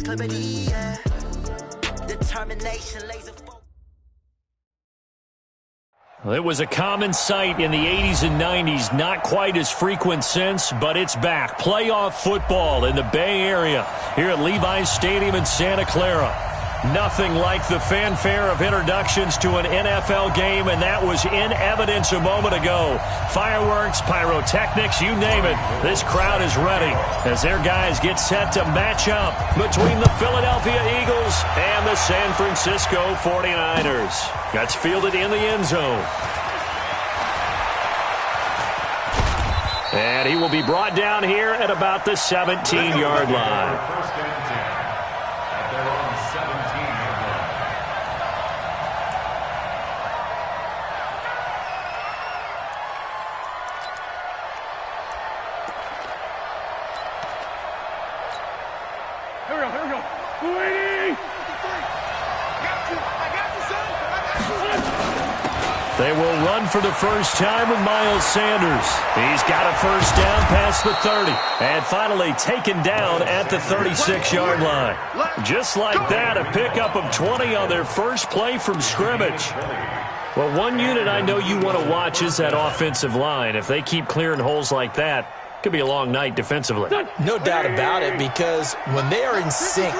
proclivity, yeah. Determination, laser focus. Well, it was a common sight in the 80s and 90s, not quite as frequent since, but it's back. Playoff football in the Bay Area here at Levi's Stadium in Santa Clara. Nothing like the fanfare of introductions to an NFL game, and that was in evidence a moment ago. Fireworks, pyrotechnics, you name it. This crowd is ready as their guys get set to match up between the Philadelphia Eagles and the San Francisco 49ers. That's fielded in the end zone. And he will be brought down here at about the 17-yard line. They will run for the first time with Miles Sanders. He's got a first down past the 30. And finally taken down at the 36-yard line. Just like that, a pickup of 20 on their first play from scrimmage. Well, one unit I know you want to watch is that offensive line. If they keep clearing holes like that, it could be a long night defensively. No doubt about it, because when they are in sync,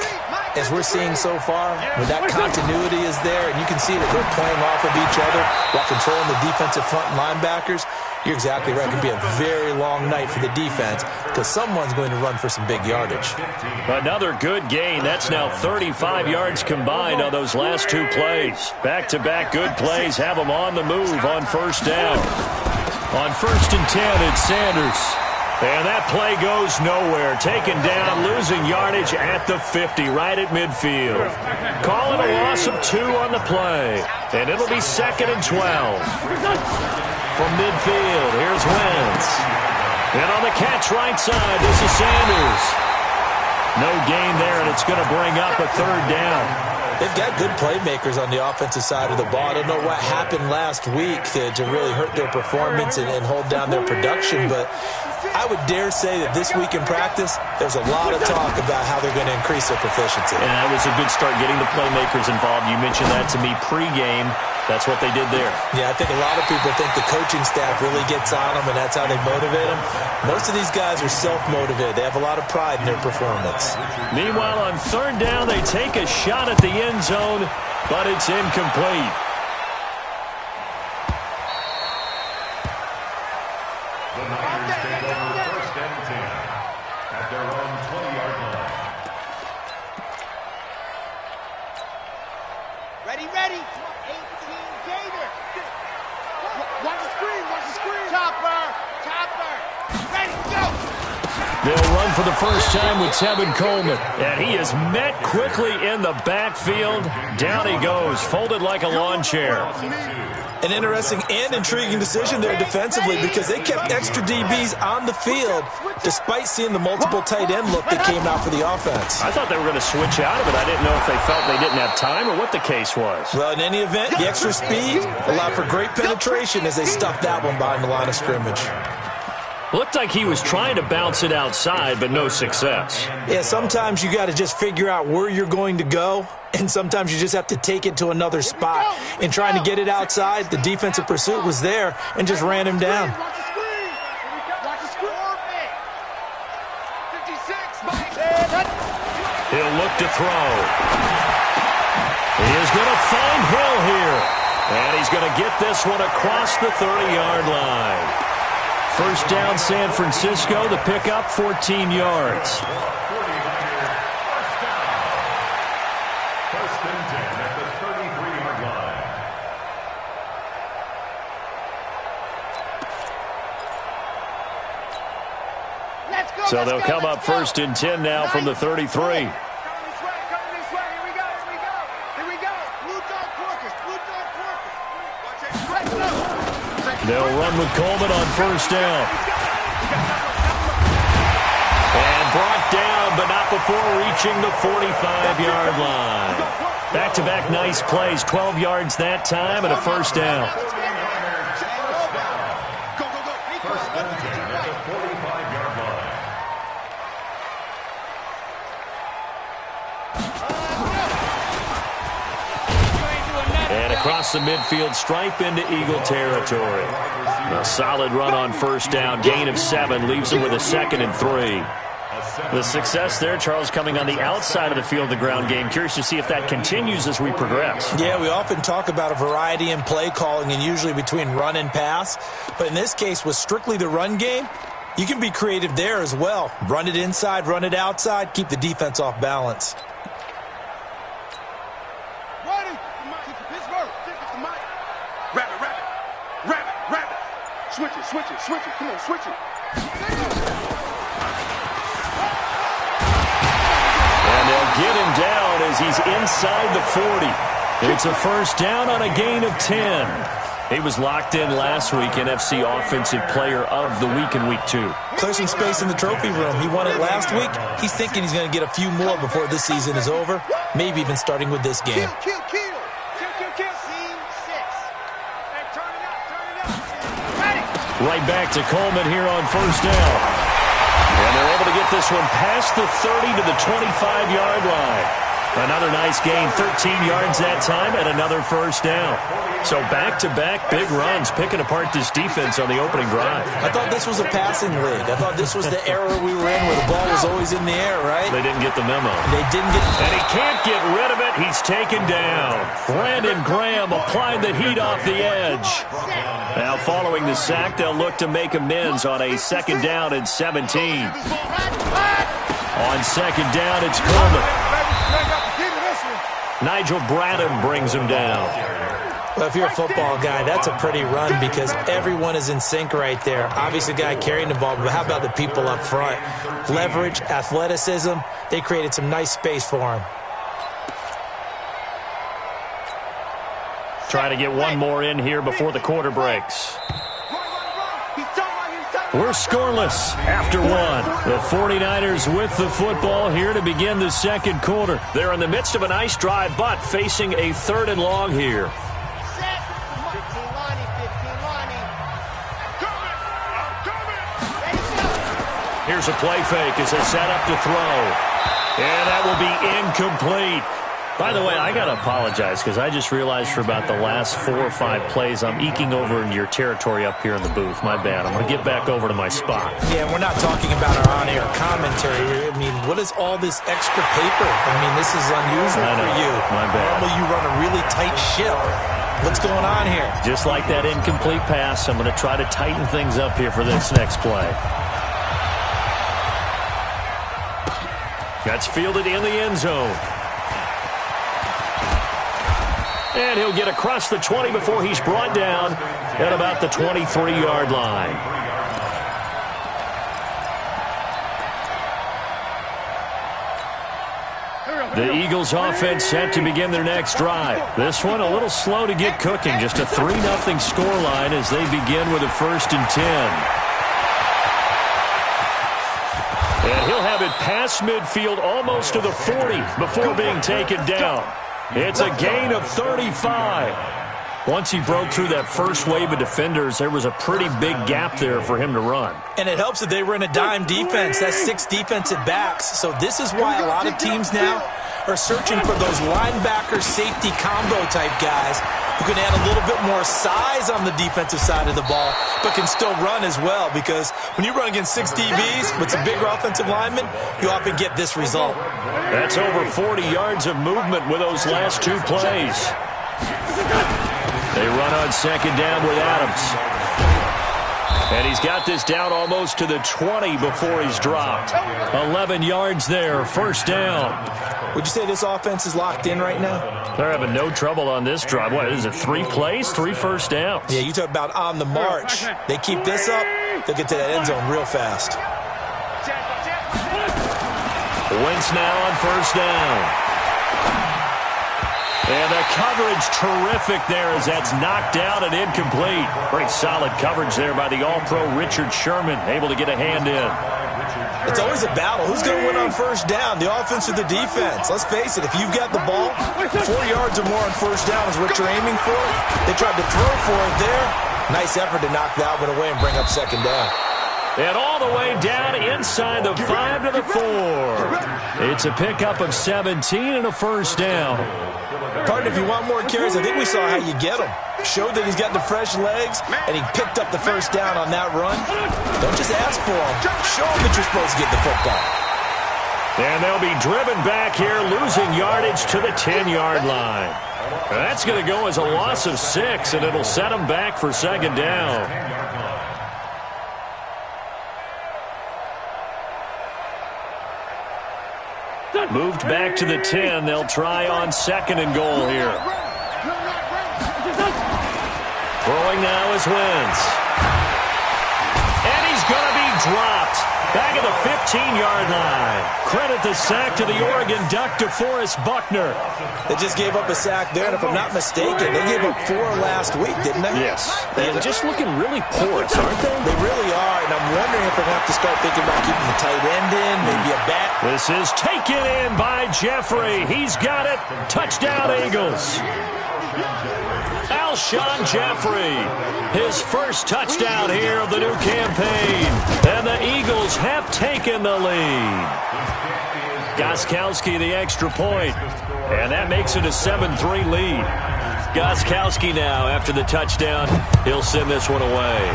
as we're seeing so far, when that continuity is there, and you can see that they're playing off of each other while controlling the defensive front linebackers, you're exactly right. It could be a very long night for the defense because someone's going to run for some big yardage. Another good gain. That's now 35 yards combined on those last two plays. Back-to-back good plays have them on the move on first down. On 1st and 10, it's Sanders. And that play goes nowhere. Taken down, losing yardage at the 50, right at midfield. Calling a loss of 2 on the play. And it'll be 2nd and 12. From midfield, here's Wentz. And on the catch right side, this is Sanders. No gain there, and it's going to bring up a 3rd down. They've got good playmakers on the offensive side of the ball. I don't know what happened last week to really hurt their performance and hold down their production, but I would dare say that this week in practice, there's a lot of talk about how they're going to increase their proficiency. And that was a good start, getting the playmakers involved. You mentioned that to me pregame. That's what they did there. Yeah, I think a lot of people think the coaching staff really gets on them, and that's how they motivate them. Most of these guys are self-motivated. They have a lot of pride in their performance. Meanwhile, on 3rd down, they take a shot at the end zone, but it's incomplete. The Niners take over 1st and 10 at their own 20-yard line. Ready. 18 Gator. Watch the screen. Chopper. Ready, go. They'll run for the first time with Tevin Coleman. And he is met quickly in the backfield. Down he goes, folded like a lawn chair. An interesting and intriguing decision there defensively because they kept extra DBs on the field despite seeing the multiple tight end look that came out for the offense. I thought they were going to switch out of it. I didn't know if they felt they didn't have time or what the case was. Well, in any event, the extra speed allowed for great penetration as they stuffed that one behind the line of scrimmage. Looked like he was trying to bounce it outside, but no success. Yeah, sometimes you got to just figure out where you're going to go, and sometimes you just have to take it to another spot. In trying to get it outside, the defensive pursuit was there and just ran him down. He'll look to throw. He is going to find Hill here, and he's going to get this one across the 30-yard line. First down, San Francisco. The pickup, 14 yards. 1st and 10 at the 33-yard line. So they'll come up 1st and 10 now from the 33. They'll run with Coleman on 1st down. And brought down, but not before reaching the 45-yard line. Back-to-back nice plays, 12 yards that time and a 1st down. 1st and 10 at the 45-yard line. Across the midfield stripe into Eagle territory. A solid run on first down. Gain of 7 leaves him with a 2nd and 3. The success there, Charles, coming on the outside of the field, the ground game. Curious to see if that continues as we progress. Yeah, we often talk about a variety in play calling and usually between run and pass. But in this case, with strictly the run game, you can be creative there as well. Run it inside, run it outside, keep the defense off balance. Switch it. Come on, switch it. And they'll get him down as he's inside the 40. It's a first down on a gain of 10. He was locked in last week, NFC Offensive Player of the Week in Week 2. Clear some space in the trophy room. He won it last week. He's thinking he's going to get a few more before this season is over, maybe even starting with this game. Kill. Scene 6. Hey, turn it up. Ready. Right back to Coleman here on first down. And they're able to get this one past the 30 to the 25-yard line. Another nice gain, 13 yards that time, and another first down. So back-to-back big runs, picking apart this defense on the opening drive. I thought this was a passing league. I thought this was the era we were in where the ball was always in the air, right? They didn't get the memo. They didn't get it. And he can't get rid of it. He's taken down. Brandon Graham applied the heat off the edge. Now following the sack, they'll look to make amends on a 2nd down and 17. On 2nd down, it's Coleman. Nigel Bradham brings him down. Well, if you're a football guy, that's a pretty run because everyone is in sync right there. Obviously, the guy carrying the ball, but how about the people up front? Leverage, athleticism, they created some nice space for him. Trying to get one more in here before the quarter breaks. We're scoreless after 1. The 49ers with the football here to begin the 2nd quarter. They're in the midst of a nice drive, but facing a 3rd and long here. Here's a play fake as they set up to throw. And that will be incomplete. By the way, I got to apologize because I just realized for about the last 4 or 5 plays, I'm eking over in your territory up here in the booth. My bad. I'm going to get back over to my spot. Yeah, we're not talking about our on-air commentary here. I mean, what is all this extra paper? I mean, this is unusual for you. My bad. Normally you run a really tight ship. What's going on here? Just like that incomplete pass, I'm going to try to tighten things up here for this next play. That's fielded in the end zone. And he'll get across the 20 before he's brought down at about the 23-yard line. The Eagles offense set to begin their next drive. This one a little slow to get cooking. Just a 3-0 scoreline as they begin with a 1st and 10. And he'll have it past midfield almost to the 40 before being taken down. It's a gain of 35. Once he broke through that first wave of defenders, there was a pretty big gap there for him to run. And it helps that they were in a dime defense. That's 6 defensive backs. So this is why a lot of teams now are searching for those linebacker safety combo type guys who can add a little bit more size on the defensive side of the ball, but can still run as well, because when you run against 6 DBs with some bigger offensive linemen, you often get this result. That's over 40 yards of movement with those last 2 plays. They run on 2nd down with Adams. And he's got this down almost to the 20 before he's dropped. 11 yards there, 1st down. Would you say this offense is locked in right now? They're having no trouble on this drive. What is it, 3 plays, 3 first downs? Yeah, you talk about on the march. They keep this up, they'll get to that end zone real fast. Wentz now on 1st down. And the coverage terrific there as that's knocked down and incomplete. Pretty solid coverage there by the All-Pro Richard Sherman, able to get a hand in. It's always a battle. Who's going to win on 1st down, the offense or the defense? Let's face it, if you've got the ball, 4 yards or more on 1st down is what you're aiming for. They tried to throw for it there. Nice effort to knock that one away and bring up 2nd down. And all the way down inside the 5 to the 4. It's a pickup of 17 and a 1st down. Partner, if you want more carries, I think we saw how you get them. Showed that he's got the fresh legs, and he picked up the first down on that run. Don't just ask for them. Show them that you're supposed to get the football. And they'll be driven back here, losing yardage to the 10-yard line. That's going to go as a loss of 6, and it'll set them back for second down. Moved back to the 10. They'll try on second and goal here. Throwing now is Wentz. And he's going to be dropped. Back at the 15-yard line. Credit the sack to the Oregon Duck, DeForest Buckner. They just gave up a sack there, and if I'm not mistaken, they gave up 4 last week, didn't they? Yes. They're just looking really porous, aren't they? They really are, and I'm wondering if they're going to have to start thinking about keeping the tight end in, maybe a back. This is taken in by Jeffrey. He's got it. Touchdown, Eagles. Alshon Jeffrey, his first touchdown here of the new campaign. And the Eagles have taken the lead. Gostkowski the extra point. And that makes it a 7-3 lead. Gostkowski now, after the touchdown, he'll send this one away.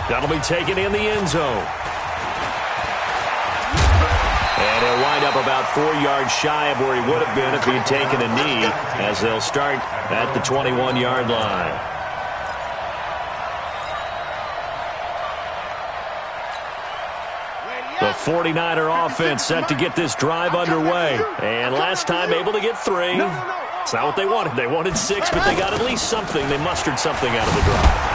That'll be taken in the end zone. And he'll wind up about 4 yards shy of where he would have been if he'd taken a knee, as they'll start at the 21-yard line. The 49er offense set to get this drive underway. And last time able to get 3. It's not what they wanted. They wanted 6, but they got at least something. They mustered something out of the drive.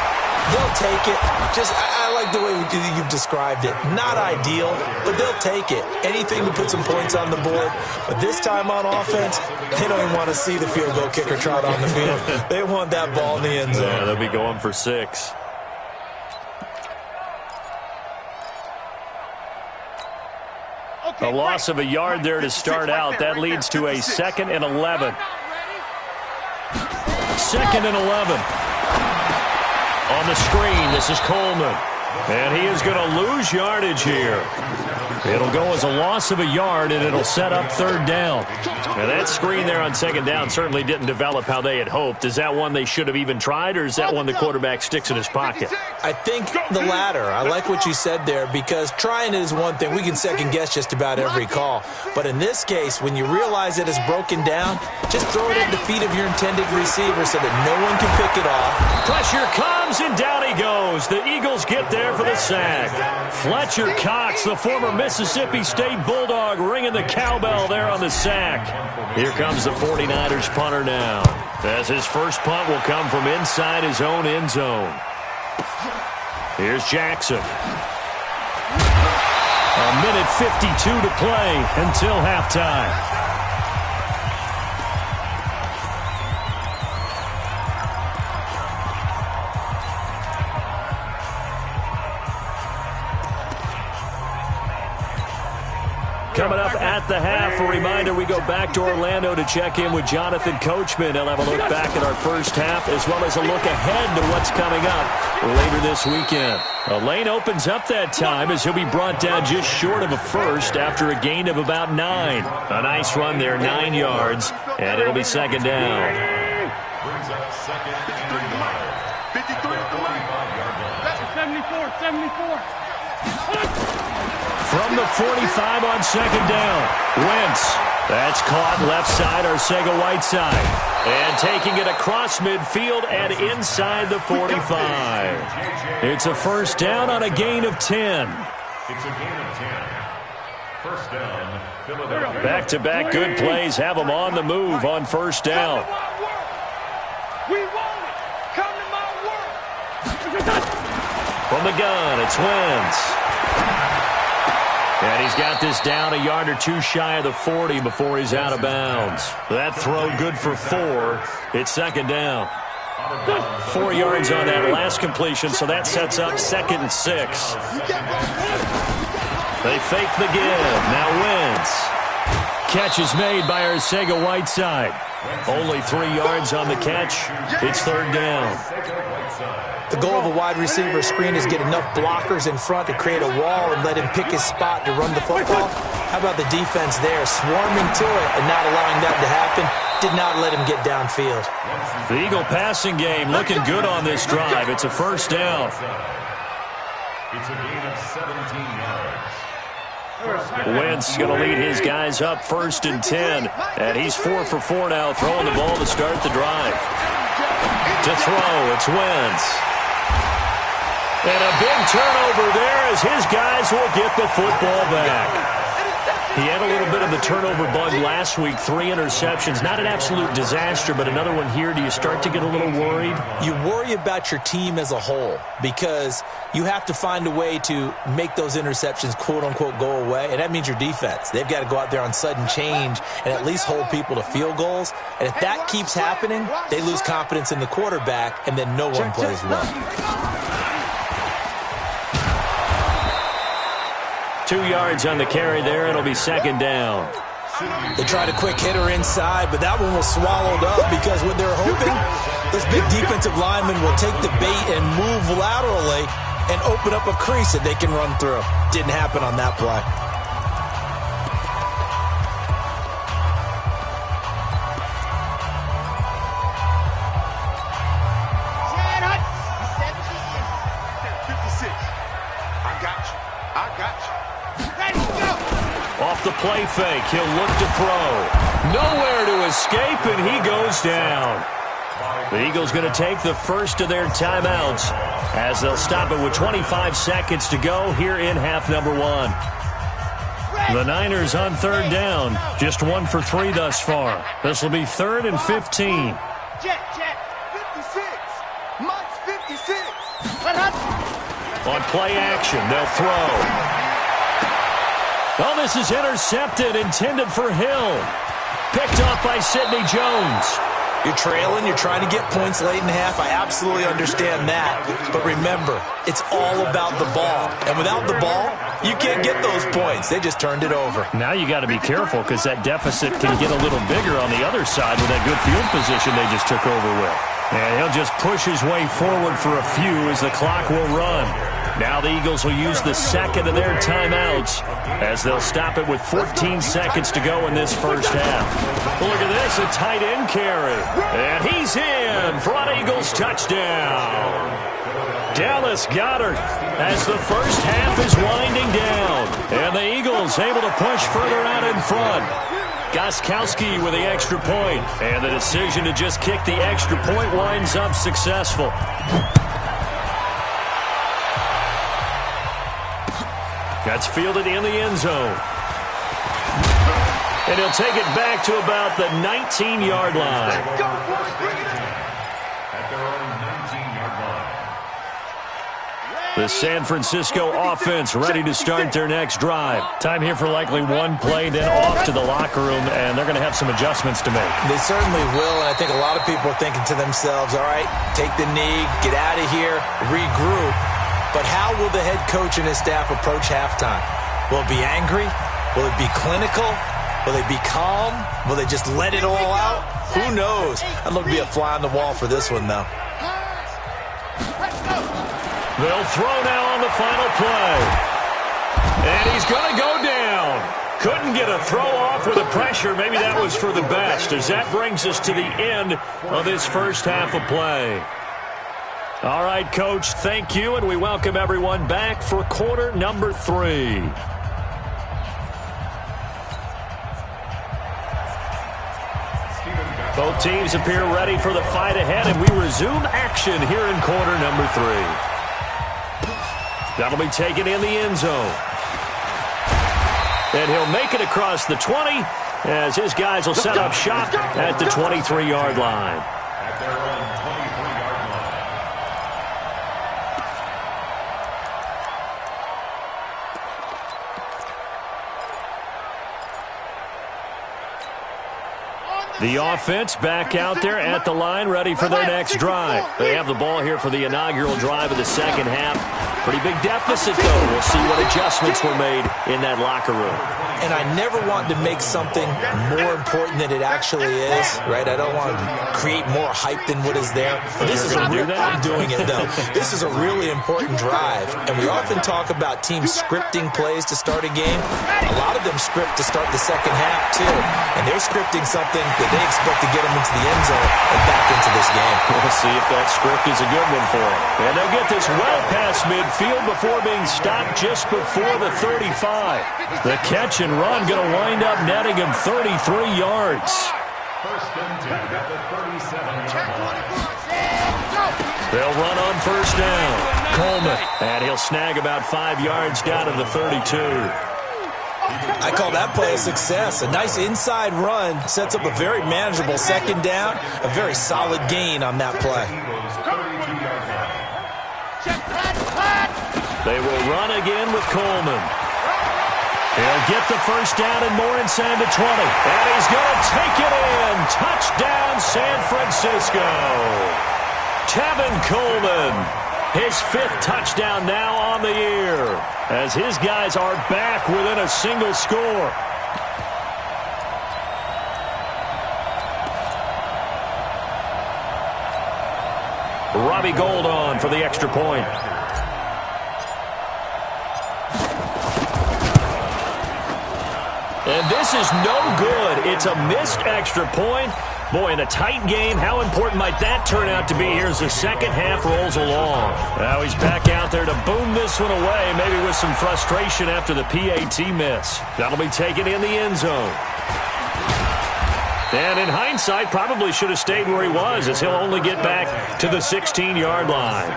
They'll take it. I like the way you've described it. Not ideal, but they'll take it. Anything to put some points on the board. But this time on offense, they don't even want to see the field goal kicker trot on the field. They want that ball in the end zone. Yeah, they'll be going for 6. A loss of a yard there to start out. That leads to a 2nd and 11. 2nd and 11. On the screen, this is Coleman. And he is going to lose yardage here. It'll go as a loss of a yard, and it'll set up 3rd down. And that screen there on 2nd down certainly didn't develop how they had hoped. Is that one they should have even tried, or is that one the quarterback sticks in his pocket? I think the latter. I like what you said there, because trying it is one thing. We can second-guess just about every call. But in this case, when you realize it is broken down, just throw it at the feet of your intended receiver so that no one can pick it off. Pressure comes, and down he goes. The Eagles get there for the sack. Fletcher Cox, the former Mississippi State Bulldog, ringing the cowbell there on the sack. Here comes the 49ers punter now, as his first punt will come from inside his own end zone. Here's Jackson. A minute 52 to play until halftime. Coming up at the half, a reminder, we go back to Orlando to check in with Jonathan Coachman. He'll have a look back at our first half, as well as a look ahead to what's coming up later this weekend. A lane opens up that time as he'll be brought down just short of a first after a gain of about 9. A nice run there, 9 yards, and it'll be 2nd down. Brings up 2nd and 9. 53. 74. From the 45 on 2nd down, Wentz. That's caught left side, Arcega-Whiteside. And taking it across midfield and inside the 45. It's a 1st down on a gain of 10. It's a gain of 10. 1st down, Philadelphia. Back-to-back good plays have them on the move on 1st down. We want it. Come to my work. From the gun, it's Wentz. And he's got this down a yard or 2 shy of the 40 before he's out of bounds. That throw good for 4. It's 2nd down. 4 yards on that last completion, so that sets up 2nd and 6. They fake the give. Now Wentz. Catch is made by Arcega-Whiteside. Only 3 yards on the catch. It's 3rd down. The goal of a wide receiver screen is get enough blockers in front to create a wall and let him pick his spot to run the football. How about the defense there, swarming to it and not allowing that to happen? Did not let him get downfield. The Eagle passing game looking good on this drive. It's a first down. It's a gain of 17 yards. Wentz going to lead his guys up 1st and 10. And he's 4 for 4 now, throwing the ball to start the drive. To throw, it's Wentz. And a big turnover there as his guys will get the football back. He had a little bit of the turnover bug last week, 3 interceptions. Not an absolute disaster, but another one here. Do you start to get a little worried? You worry about your team as a whole because you have to find a way to make those interceptions, quote-unquote, go away, and that means your defense. They've got to go out there on sudden change and at least hold people to field goals. And if that keeps happening, they lose confidence in the quarterback, and then no one plays well. 2 yards on the carry there. It'll be 2nd down. They tried a quick hitter inside, but that one was swallowed up because what they're hoping, those big defensive linemen will take the bait and move laterally and open up a crease that they can run through. Didn't happen on that play. Off the play fake, he'll look to throw. Nowhere to escape, and he goes down. The Eagles going to take the first of their timeouts as they'll stop it with 25 seconds to go here in half number 1. The Niners on 3rd down, just 1 for 3 thus far. This will be 3rd and 15. Jet, 56. Mike's 56. On play action, they'll throw. Oh, this is intercepted, intended for Hill. Picked off by Sidney Jones. You're trailing, you're trying to get points late in half. I absolutely understand that. But remember, it's all about the ball. And without the ball, you can't get those points. They just turned it over. Now you got to be careful because that deficit can get a little bigger on the other side with that good field position they just took over with. And he'll just push his way forward for a few as the clock will run. Now the Eagles will use the second of their timeouts as they'll stop it with 14 seconds to go in this first half. Well, look at this, a tight end carry. And he's in for an Eagles touchdown. Dallas Goedert as the first half is winding down. And the Eagles able to push further out in front. Gostkowski with the extra point. And the decision to just kick the extra point winds up successful. That's fielded in the end zone. And he'll take it back to about the 19-yard line. At their own 19-yard line. The San Francisco offense ready to start their next drive. Time here for likely one play, then off to the locker room, and they're going to have some adjustments to make. They certainly will, and I think a lot of people are thinking to themselves, all right, take the knee, get out of here, regroup. But how will the head coach and his staff approach halftime? Will it be angry? Will it be clinical? Will they be calm? Will they just let it all out? Who knows? I'd love to be a fly on the wall for this one, though. They'll throw now on the final play. And he's going to go down. Couldn't get a throw off with the pressure. Maybe that was for the best, as that brings us to the end of this first half of play. All right, Coach, thank you, and we welcome everyone back for quarter number 3. Both teams appear ready for the fight ahead, and we resume action here in quarter number 3. That'll be taken in the end zone. And he'll make it across the 20 as his guys will set up shop at the 23-yard line. At their own 23-yard line. The offense back out there at the line, ready for their next drive. They have the ball here for the inaugural drive of the second half. Pretty big deficit, though. We'll see what adjustments were made in that locker room. And I never want to make something more important than it actually is, right? I don't want to create more hype than what is there. This is I'm doing it, though. This is a really important drive. And we often talk about teams scripting plays to start a game. A lot of them script to start the second half, too. And they're scripting something that they expect to get them into the end zone and back into this game. We'll see if that script is a good one for them. And they'll get this well past midfield before being stopped just before the 35. The catch and run going to wind up netting him 33 yards. First and 10 at the 37-yard line. They'll run on first down. Coleman, and he'll snag about 5 yards down to the 32. I call that play a success. A nice inside run sets up a very manageable second down, a very solid gain on that play. They will run again with Coleman. He'll get the first down and more inside the 20. And he's going to take it in. Touchdown, San Francisco. Tevin Coleman, his 5th touchdown now on the year, as his guys are back within a single score. Robbie Gould on for the extra point. And this is no good. It's a missed extra point. Boy, in a tight game, how important might that turn out to be here as the second half rolls along? Now he's back out there to boom this one away, maybe with some frustration after the PAT miss. That'll be taken in the end zone. And in hindsight, probably should have stayed where he was, as he'll only get back to the 16-yard line.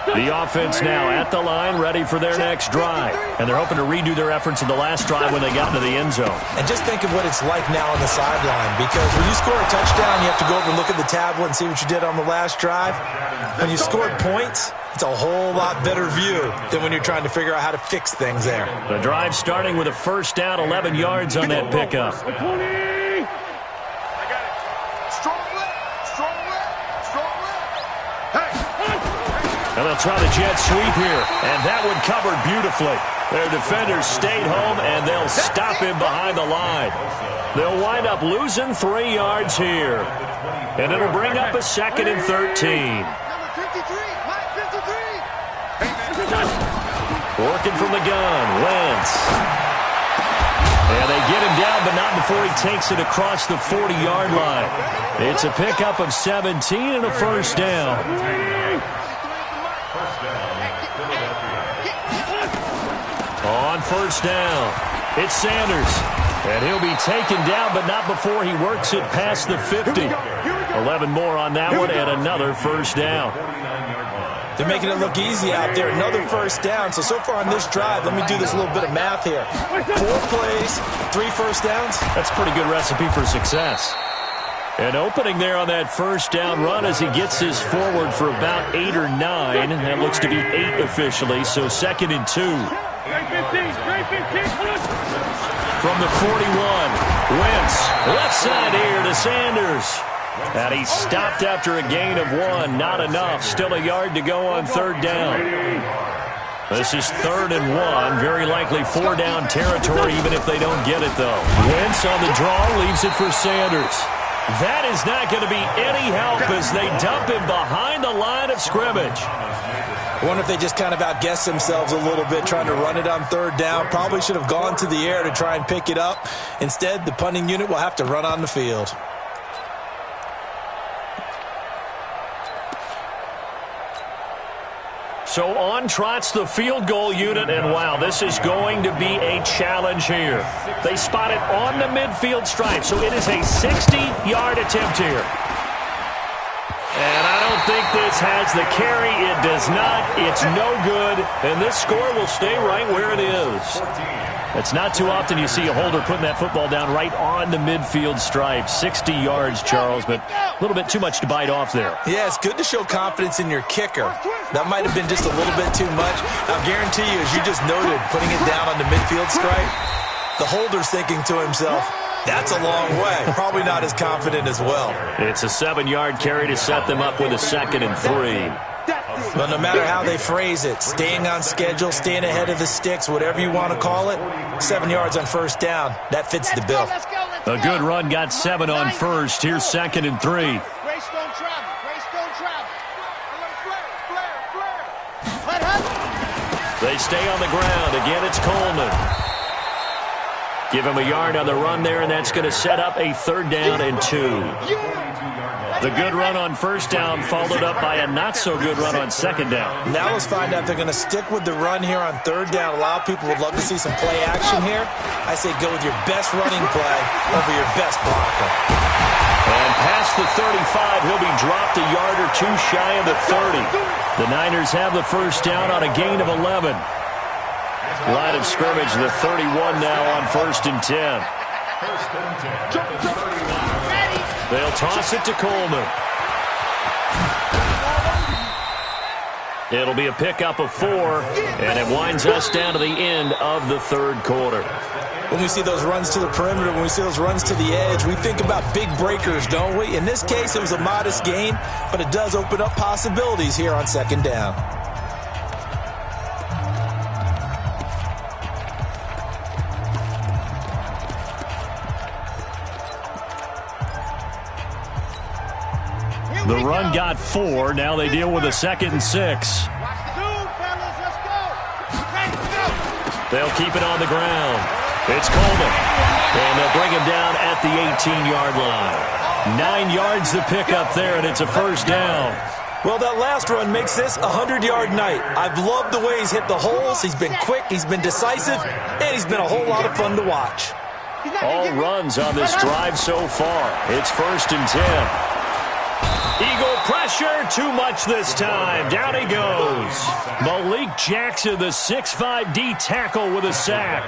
The offense now at the line, ready for their next drive. And they're hoping to redo their efforts in the last drive when they got into the end zone. And just think of what it's like now on the sideline, because when you score a touchdown, you have to go over and look at the tablet and see what you did on the last drive. When you scored points, it's a whole lot better view than when you're trying to figure out how to fix things there. The drive starting with a first down, 11 yards on that pickup. And they'll try the jet sweep here, and that one covered beautifully. Their defenders stayed home, and they'll stop him behind the line. They'll wind up losing 3 yards here, and it'll bring up a 2nd and 13. Working from the gun, Wentz. And they get him down, but not before he takes it across the 40-yard line. It's a pickup of 17 and a first down. On first down, it's Sanders. And he'll be taken down, but not before he works it past the 50. 11 more on that one, and another first down. They're making it look easy out there. Another first down. So far on this drive, let me do this little bit of math here. 4 plays, 3 first downs. That's a pretty good recipe for success. An opening there on that first down run as he gets his forward for about 8 or 9. That looks to be 8 officially, so 2nd and 2. From the 41, Wentz, left side here to Sanders. And he stopped after a gain of 1. Not enough. Still a yard to go on third down. This is 3rd and 1. Very likely 4 down territory, even if they don't get it, though. Wentz on the draw, leaves it for Sanders. That is not going to be any help as they dump him behind the line of scrimmage. I wonder if they just kind of outguessed themselves a little bit trying to run it on 3rd down. Probably should have gone to the air to try and pick it up. Instead, the punting unit will have to run on the field. So on trots the field goal unit, and wow, this is going to be a challenge here. They spot it on the midfield stripe, so it is a 60-yard attempt here. And I don't think this has the carry. It does not. It's no good, and this score will stay right where it is. It's not too often you see a holder putting that football down right on the midfield stripe. 60 yards, Charles, but a little bit too much to bite off there. Yeah, it's good to show confidence in your kicker. That might have been just a little bit too much. I'll guarantee you, as you just noted, putting it down on the midfield stripe, the holder's thinking to himself, That's a long way. Probably not as confident as well. It's a 7-yard carry to set them up with a 2nd and 3. Well, no matter how they phrase it, staying on schedule, staying ahead of the sticks, whatever you want to call it, 7 yards on first down, that fits the bill. A good run got 7 on first. Here's 2nd and 3. Greystone travel. Greystone travel. Flare. They stay on the ground. Again, it's Coleman. Give him a yard on the run there, and that's going to set up a 3rd down and 2. The good run on first down followed up by a not-so-good run on 2nd down. Now let's find out if they're going to stick with the run here on 3rd down. A lot of people would love to see some play action here. I say go with your best running play over your best blocker. And past the 35, he'll be dropped a yard or 2 shy of the 30. The Niners have the first down on a gain of 11. Line of scrimmage, the 31 now on 1st and 10. They'll toss it to Coleman. It'll be a pickup of 4, and it winds us down to the end of the 3rd quarter. When we see those runs to the perimeter, when we see those runs to the edge, we think about big breakers, don't we? In this case, it was a modest gain, but it does open up possibilities here on 2nd down. The run got 4. Now they deal with a 2nd and 6. They'll keep it on the ground. It's Coleman. And they'll bring him down at the 18-yard line. 9 yards to pick up there, and it's a 1st down. Well, that last run makes this a 100-yard night. I've loved the way he's hit the holes. He's been quick, he's been decisive, and he's been a whole lot of fun to watch. All runs on this drive so far. It's 1st and 10. Eagle pressure, too much this time. Down he goes. Malik Jackson, the 6'5" D tackle with a sack.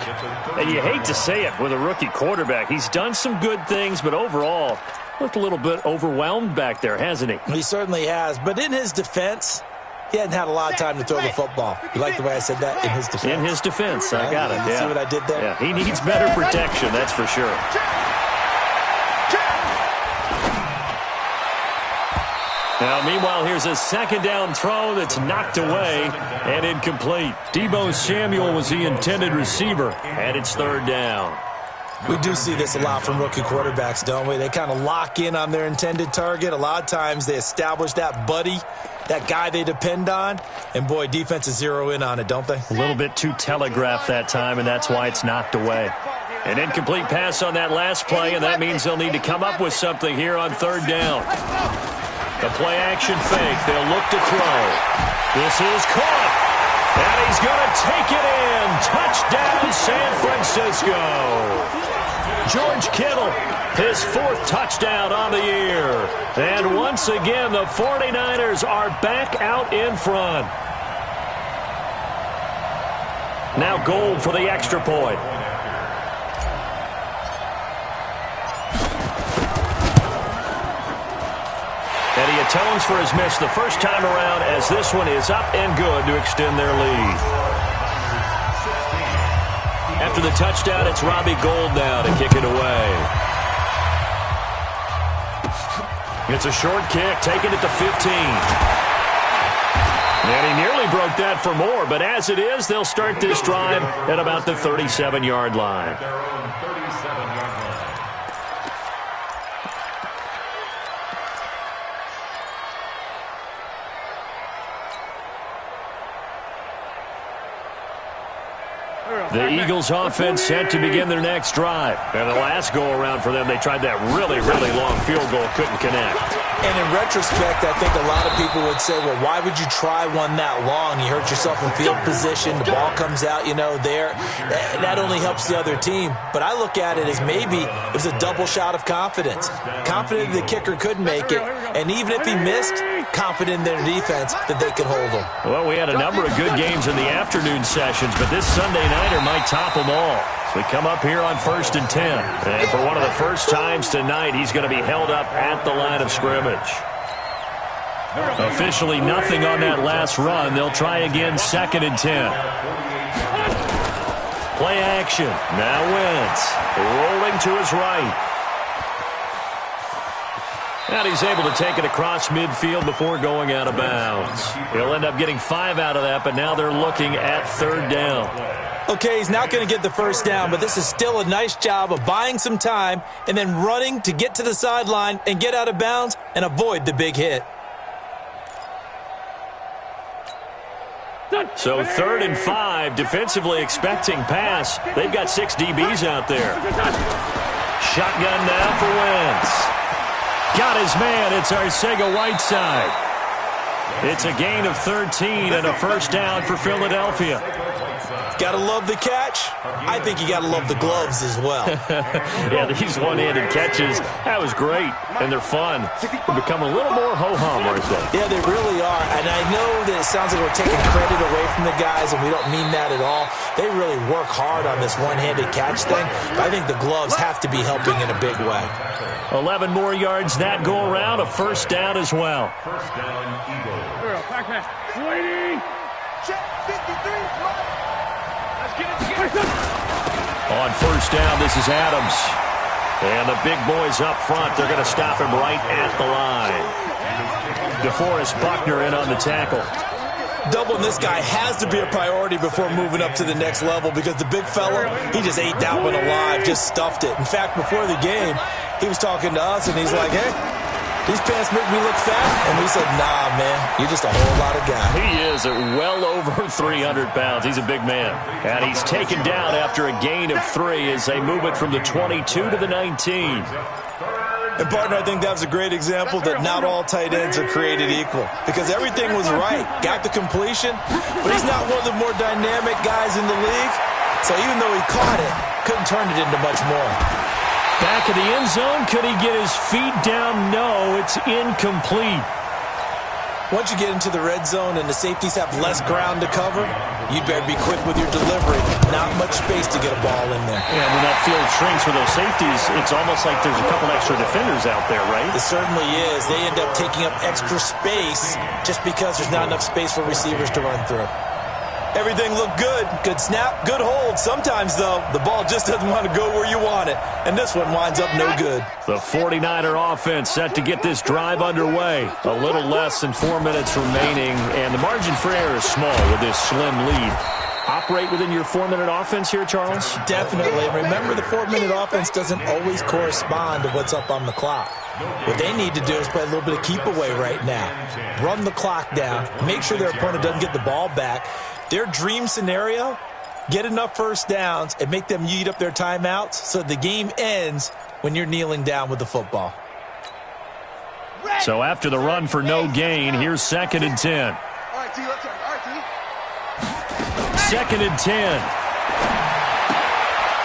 And you hate to say it with a rookie quarterback. He's done some good things, but overall, looked a little bit overwhelmed back there, hasn't he? He certainly has. But in his defense, he hadn't had a lot of time to throw the football. You like the way I said that? In his defense. In his defense, I got it. You see what I did there? Yeah, he needs better protection, that's for sure. Now, meanwhile, here's a 2nd down throw that's knocked away and incomplete. Deebo Samuel was the intended receiver, and it's 3rd down. We do see this a lot from rookie quarterbacks, don't we? They kind of lock in on their intended target. A lot of times they establish that buddy, that guy they depend on, and boy, defenses zero in on it, don't they? A little bit too telegraphed that time, and that's why it's knocked away. An incomplete pass on that last play, and that means they'll need to come up with something here on 3rd down. The play-action fake. They'll look to throw. This is caught. And he's going to take it in. Touchdown, San Francisco. George Kittle, his 4th touchdown on the year. And once again, the 49ers are back out in front. Now Gold for the extra point. And he atones for his miss the first time around as this one is up and good to extend their lead. After the touchdown, it's Robbie Gould now to kick it away. It's a short kick, taking it to 15. And he nearly broke that for more, but as it is, they'll start this drive at about the 37-yard line. The Eagles offense set to begin their next drive. And the last go-around for them, they tried that really, really long field goal, couldn't connect. And in retrospect, I think a lot of people would say, well, why would you try one that long? You hurt yourself in field position. The ball comes out, there. That only helps the other team. But I look at it as maybe it was a double shot of confidence. Confident the kicker could make it. And even if he missed, confident in their defense that they could hold him. Well, we had a number of good games in the afternoon sessions, but this Sunday nighter might top them all. So we come up here on 1st and 10. And for one of the first times tonight, he's going to be held up at the line of scrimmage. Officially nothing on that last run. They'll try again 2nd and 10. Play action. Now Wentz rolling to his right. And he's able to take it across midfield before going out of bounds. He'll end up getting 5 out of that, but now they're looking at 3rd down. Okay, he's not going to get the first down, but this is still a nice job of buying some time and then running to get to the sideline and get out of bounds and avoid the big hit. So 3rd and 5, defensively expecting pass. They've got 6 DBs out there. Shotgun now for Wentz. Got his man. It's Arcega-Whiteside. It's a gain of 13 and a first down for Philadelphia. Gotta love the catch. I think you gotta love the gloves as well. Yeah, these one-handed catches, that was great, and they're fun. They become a little more ho-hum, aren't they? Yeah, they really are, and I know that it sounds like we're taking credit away from the guys, and we don't mean that at all. They really work hard on this one-handed catch thing, but I think the gloves have to be helping in a big way. 11 more yards that go around, a first down as well. First down, Eagles. Check 53, right. On first down, this is Adams. And the big boys up front, they're going to stop him right at the line. DeForest Buckner in on the tackle. Doubling this guy has to be a priority before moving up to the next level because the big fella, he just ate that one alive, just stuffed it. In fact, before the game, he was talking to us, and he's like, hey, these pants make me look fat. And we said, nah, man, you're just a whole lot of guy. He is at well over 300 pounds. He's a big man. And he's taken down after a gain of 3 as they move it from the 22 to the 19. And, partner, I think that was a great example that not all tight ends are created equal because everything was right. Got the completion, but he's not one of the more dynamic guys in the league. So even though he caught it, couldn't turn it into much more. Back in the end zone, could he get his feet down? No, it's incomplete. Once you get into the red zone and the safeties have less ground to cover, you'd better be quick with your delivery. Not much space to get a ball in there. Yeah, when that field shrinks for those safeties, it's almost like there's a couple extra defenders out there, right? It certainly is. They end up taking up extra space just because there's not enough space for receivers to run through. Everything looked good. Good snap, good hold. Sometimes, though, the ball just doesn't want to go where you want it. And this one winds up no good. The 49er offense set to get this drive underway. A little less than 4 minutes remaining, and the margin for error is small with this slim lead. Operate within your 4-minute offense here, Charles? Definitely. Remember, the 4-minute offense doesn't always correspond to what's up on the clock. What they need to do is play a little bit of keep away right now. Run the clock down. Make sure their opponent doesn't get the ball back. Their dream scenario, get enough first downs and make them eat up their timeouts so the game ends when you're kneeling down with the football. So after the run for no gain, here's 2nd and 10. All right, T, let's turn. All right, T. 2nd and 10.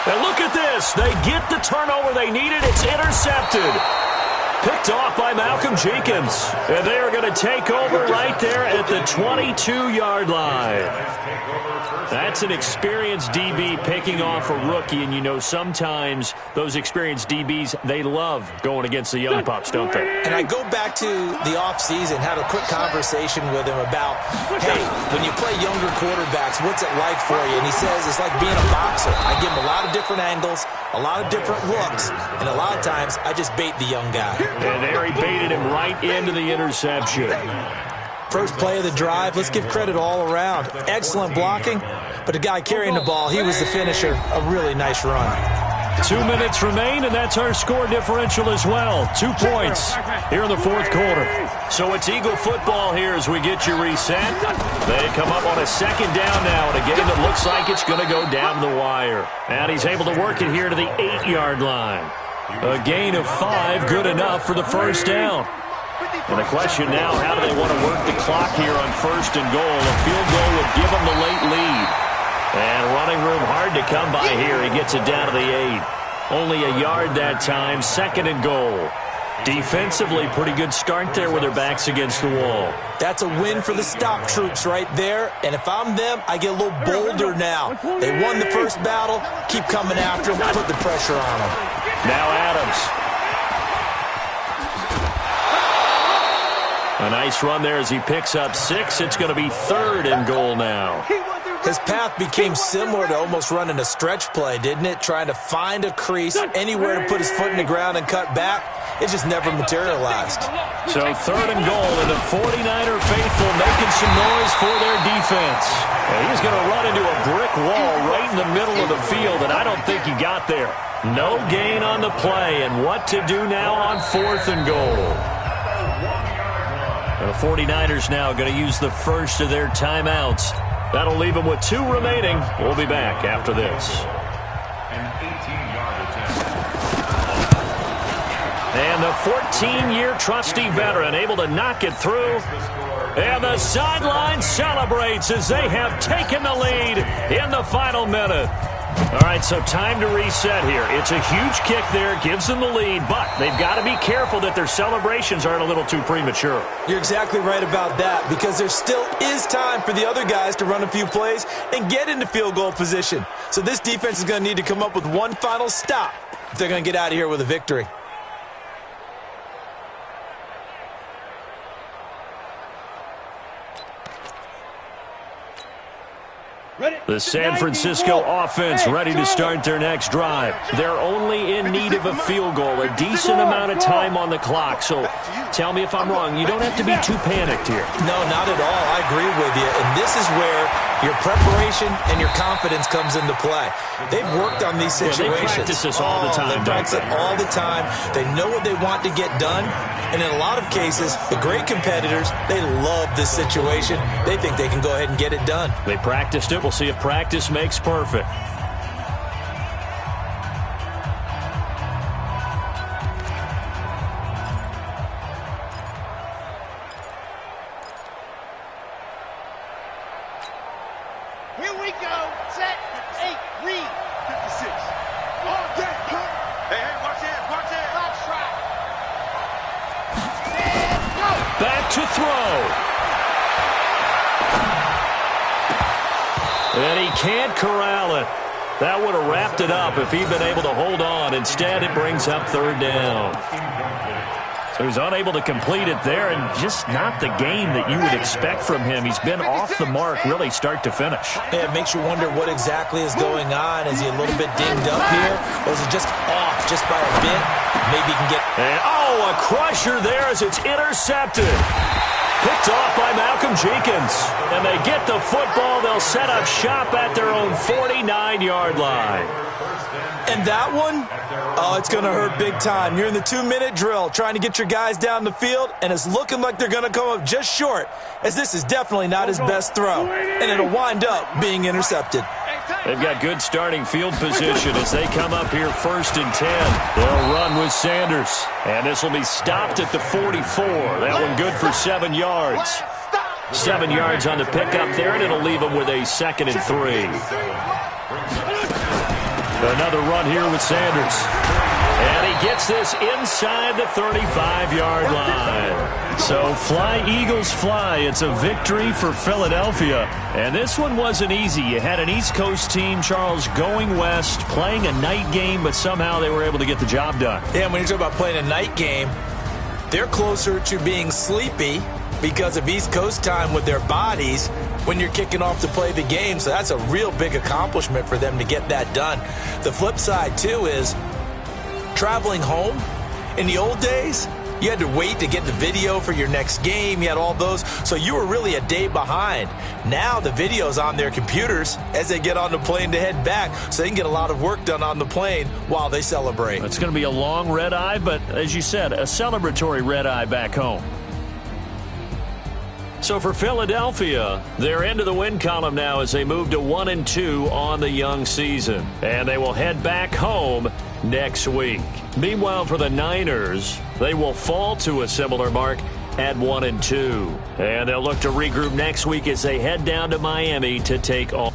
And look at this. They get the turnover they needed. It's intercepted. Picked off by Malcolm Jenkins. And they are going to take over right there at the 22-yard line. That's an experienced DB picking off a rookie, and you know sometimes those experienced DBs, they love going against the young pups, don't they? And I go back to the offseason, had a quick conversation with him about, hey, when you play younger quarterbacks, what's it like for you? And he says it's like being a boxer. I give him a lot of different angles, a lot of different looks, and a lot of times I just bait the young guy. And there he baited him right into the interception. First play of the drive, let's give credit all around. Excellent blocking, but the guy carrying the ball, he was the finisher. A really nice run. 2 minutes remain, and that's our score differential as well. 2 points here in the 4th quarter. So it's Eagle football here as we get you reset. They come up on a 2nd down now in a game that looks like it's going to go down the wire. And he's able to work it here to the 8-yard line. A gain of 5, good enough for the first down. And the question now, how do they want to work the clock here on 1st and goal? A field goal would give them the late lead. And running room hard to come by here. He gets it down to the 8. Only a yard that time, 2nd and goal. Defensively, pretty good start there with their backs against the wall. That's a win for the stop troops right there. And if I'm them, I get a little bolder now. They won the first battle. Keep coming after them. Put the pressure on them. Now Adams. A nice run there as he picks up 6. It's going to be 3rd and goal now. His path became similar to almost running a stretch play, didn't it? Trying to find a crease, anywhere to put his foot in the ground and cut back. It just never materialized. So 3rd and goal, and the 49er faithful making some noise for their defense. And he's going to run into a brick wall right in the middle of the field, and I don't think he got there. No gain on the play, and what to do now on 4th and goal. The 49ers now going to use the first of their timeouts. That'll leave them with 2 remaining. We'll be back after this. An 18-yard attempt. And the 14-year trusty veteran able to knock it through. And the sideline celebrates as they have taken the lead in the final minute. All right, so time to reset here. It's a huge kick there, gives them the lead, but they've got to be careful that their celebrations aren't a little too premature. You're exactly right about that, because there still is time for the other guys to run a few plays and get into field goal position. So this defense is going to need to come up with one final stop if they're going to get out of here with a victory. The San Francisco offense ready to start their next drive. They're only in need of a field goal, a decent amount of time on the clock. So tell me if I'm wrong. You don't have to be too panicked here. No, not at all. I agree with you. And this is where your preparation and your confidence comes into play. They've worked on these situations. They practice this all the time. They practice it all the time. They know what they want to get done. And in a lot of cases, the great competitors, they love this situation. They think they can go ahead and get it done. They practiced it. We'll see if practice makes perfect. Here we go. Set. 8. Read. 56. All day. Hey, watch it. Watch it. Box track. And go. Back to throw. And he can't corral it. That would have wrapped it up if he'd been able to hold on. Instead, it brings up 3rd down. So he's unable to complete it there, and just not the game that you would expect from him. He's been off the mark really start to finish. Yeah, it makes you wonder what exactly is going on. Is he a little bit dinged up here, or is it just off just by a bit? Maybe he can get... And, oh, a crusher there as it's intercepted. Picked off by Malcolm Jenkins. And they get the football. They'll set up shop at their own 49-yard line. And that one, oh, it's going to hurt big time. You're in the 2-minute drill trying to get your guys down the field, and it's looking like they're going to come up just short, as this is definitely not his best throw. And it'll wind up being intercepted. They've got good starting field position as they come up here 1st and 10. They'll run with Sanders. And this will be stopped at the 44. That one good for 7 yards. 7 yards on the pickup there, and it'll leave them with a 2nd and 3. Another run here with Sanders. And he gets this inside the 35-yard line. So fly, Eagles, fly. It's a victory for Philadelphia. And this one wasn't easy. You had an East Coast team, Charles, going west, playing a night game, but somehow they were able to get the job done. Yeah, when you talk about playing a night game, they're closer to being sleepy because of East Coast time with their bodies when you're kicking off to play the game. So that's a real big accomplishment for them to get that done. The flip side, too, is traveling home. In the old days, you had to wait to get the video for your next game. You had all those. So you were really a day behind. Now the video's on their computers as they get on the plane to head back, so they can get a lot of work done on the plane while they celebrate. It's going to be a long red eye, but as you said, a celebratory red eye back home. So for Philadelphia, they're into the win column now as they move to 1-2 on the young season. And they will head back home next week. Meanwhile, for the Niners, they will fall to a similar mark at 1-2. And they'll look to regroup next week as they head down to Miami to take on